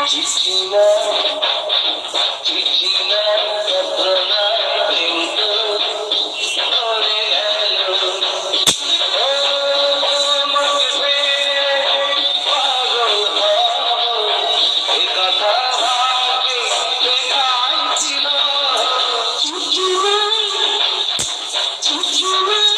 চিঠি না চিঠি না পত্র না কিন্তু পড়ে গেল আমাকে পেয়ে পাগল হব এ কথা ভাবি লেখাই ছিল চিঠি নাই চিঠি নাই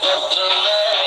পত্র নাই কিন্তু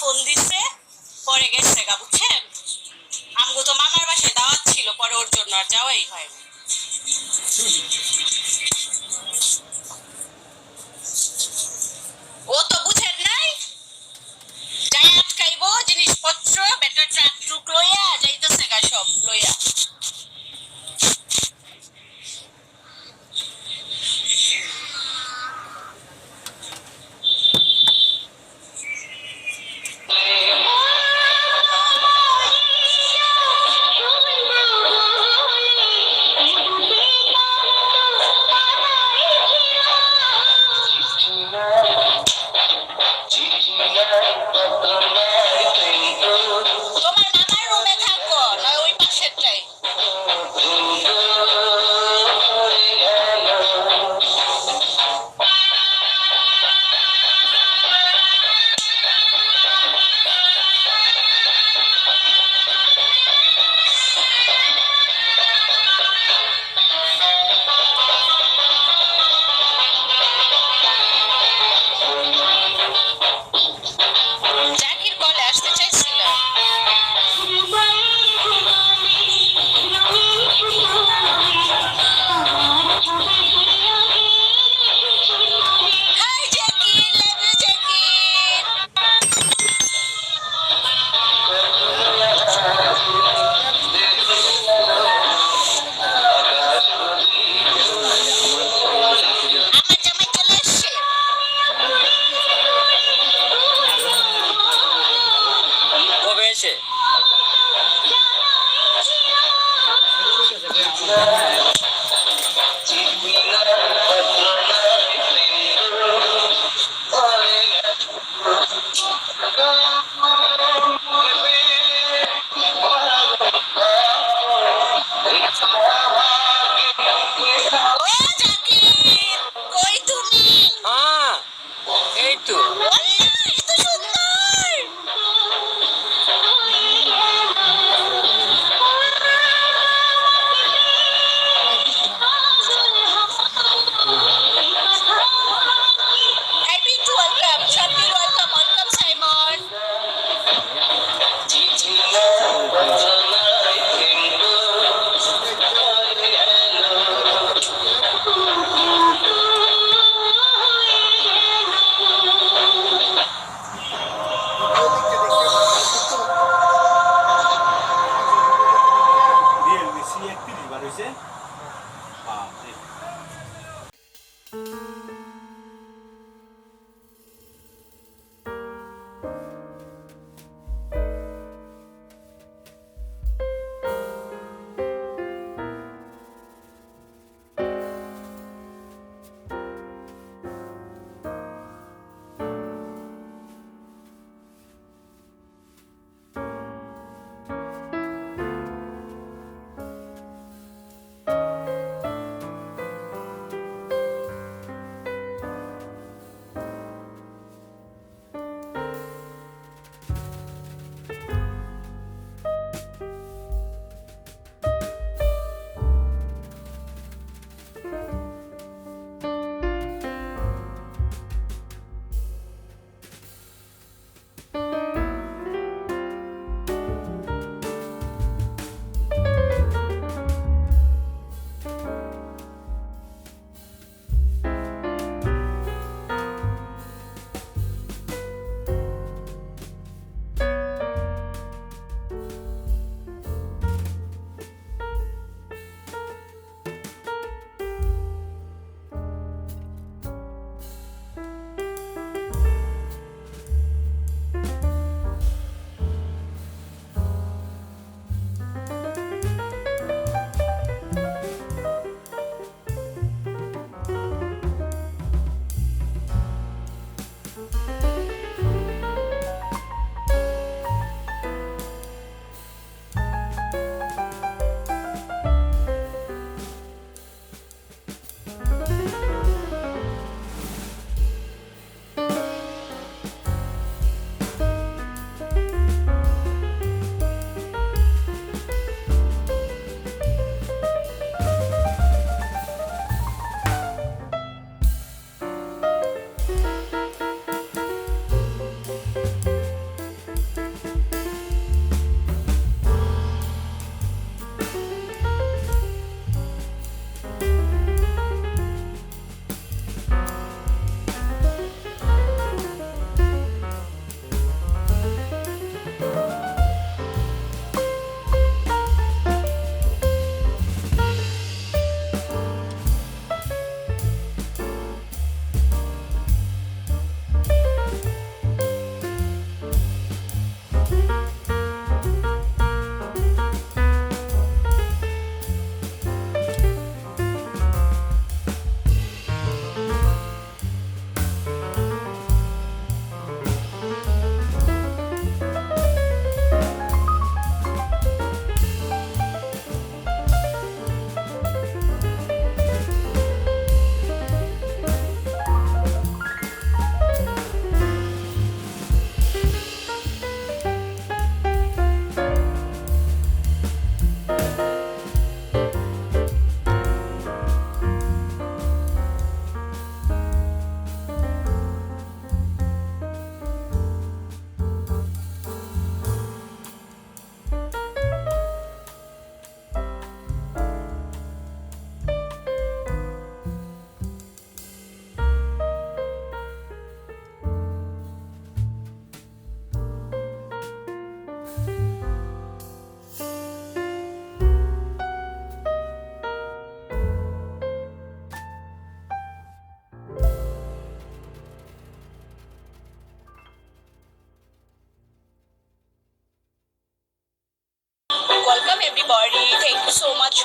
ফোন দিছে পরে গেছে গা বুঝছেন আমগো তো মামার বাসায় দাওয়াত ছিল পরে ওর জন্য আর যাওয়াই হয় ও তো বুঝেন নাই যাই আটকাইবো জিনিসপত্র বেটার ট্রাক ট্রুক লইয়া যাইতেছে গা সব লইয়া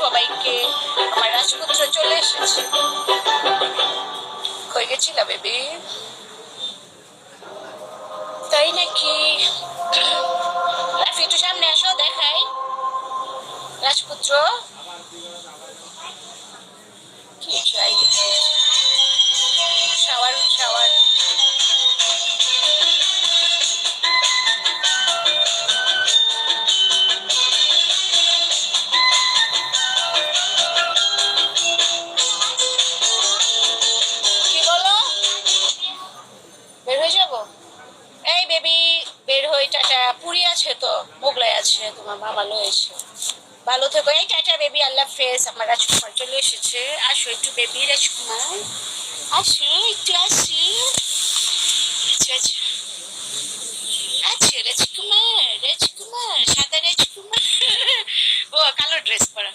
সবাইকে। আমার রাজপুত্র চলে এসেছে। কই গেছিলা বেবি? তাই নাকি? রাফি একটু সামনে আসো, দেখাই রাজপুত্র কি চাই। শাওয়ার শাওয়ার কি বলো? বের হয়ে যাবো? এই বেবি বের হই, টাটা। পুরি আছে তো, মোগলাই আছে, তোমার মামা লয়েছে। ভালো থেকো। এই টাটা বেবি, আল্লাহ হাফেজ। আমার রাজকুমার চলে এসেছে। আসো একটু বেবি, রাজকুমার আসো একটু, আসি। আচ্ছা আচ্ছা আচ্ছা, রাজকুমার রাজকুমার সাদা রাজকুমার। ও কালো ড্রেস পরা,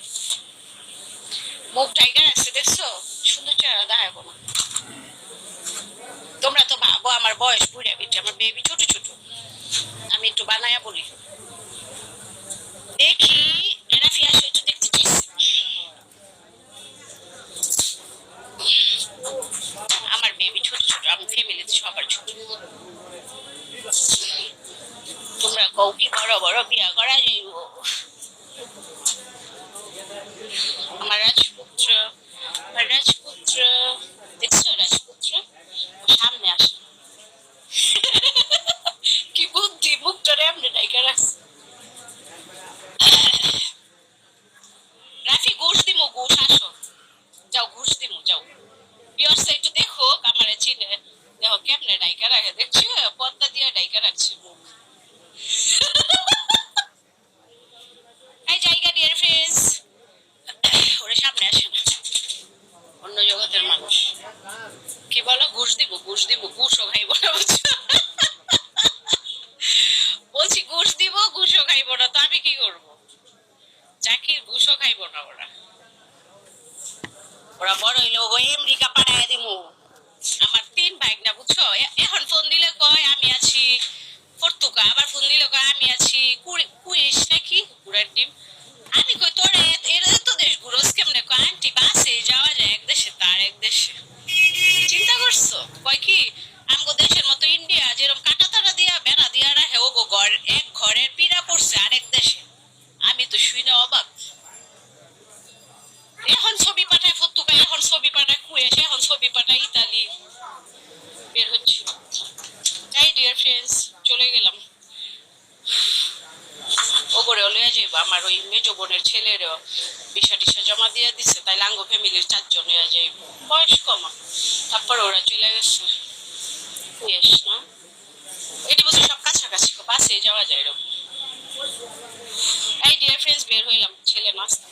মুখ টাইগার আছে দেখছো, সুন্দর চেহারা দেখাবো না। তোমরা তো ভাবো আমার বয়স বুড়া বেটি, আমার বেবি ছোট ছোট। আমি একটু বানায়া বলি। দেখি রাফি আসো একটু দেখতে চাইছি। আমার বেবি ছোট ছোট, আমার ফ্যামিলিতে সবার ছোট। তোমরা কও কি বড় বড় বিয়া করা যাইব? আমার রাজপুত্র, আমার রাজপুত্র দেখছো, রাজপুত্র সামনে আসে। কি বুদ্ধি, মুখটারে এমনি ডাইকা রাখছে। রাফি ঘুষ দিমু, ঘুষ আসো, যাও ঘুষ দিমু যাও। বিয়ার্স একটু দেখো, আমারে চিনে দেখো কেমনে ডাইকা রাখে, দেখছো পদ্মা দিয়ে ডাইকা রাখছে মুখ। এই জায়গা ডিয়ার ফ্রেন্ডস, ওরে সামনে আসে না, অন্য জগতের মানুষ। কি বলো? ঘুষ দিব, ঘুষ দিব, ঘুষও খাইব না বুঝছো? বলছি ঘুষ দিব, ঘুষও খাইব না, তো আমি কি করব? চাকরির ঘুষও খাইব না ওরা। ওরা বড় হইলে ও আমেরিকা পাঠায় দিমু। আমার 3 ভাই না বুঝছো, এখন ফোন দিলে কয় আমি আছি পর্তুগা, আবার ফোন দিলে কয় আমি আছি কুইস নাকি কুকুরের ডিম। আমি কই তোরে এর তো দেশ ঘুরোস কেমনে? কয় আন্টি বাসে যাওয়া যায় এক দেশে তার এক দেশে। চিন্তা করছো? কয় কি আমগো দেশের মতো ইন্ডিয়া যেরকম কাটা তারা দিয়া বেড়া দিয়া রাখে, ও গো ঘর এক ঘরের পিড়া পড়ছে আরেক দেশে। আমি তো শুই না অবাক। এখন ছবি পাঠায় পর্তুগা, এখন ছবি পাঠায় কুয়েস, এখন ছবি পাঠায় ইতালি। বের হচ্ছে। এই ডিয়ার ফ্রেন্ডস, চলে গেলাম। ও করে লইয়া যাইব আমার ওই মেজ বোনের ছেলের বিষা টিসা জমা দিয়ে দিচ্ছে, তাই লাঙ্গ ফ্যামিলির 4 জন লইয়া যাইব, বয়স কমা। তারপর ওরা চলে গেছে কুয়েস না, এটি বছর সব কাছাকাছি, বাসে যাওয়া যায় এরকম। এই ডিয়ার ফ্রেন্ডস, বের হইলাম, ছেলে নাস্তা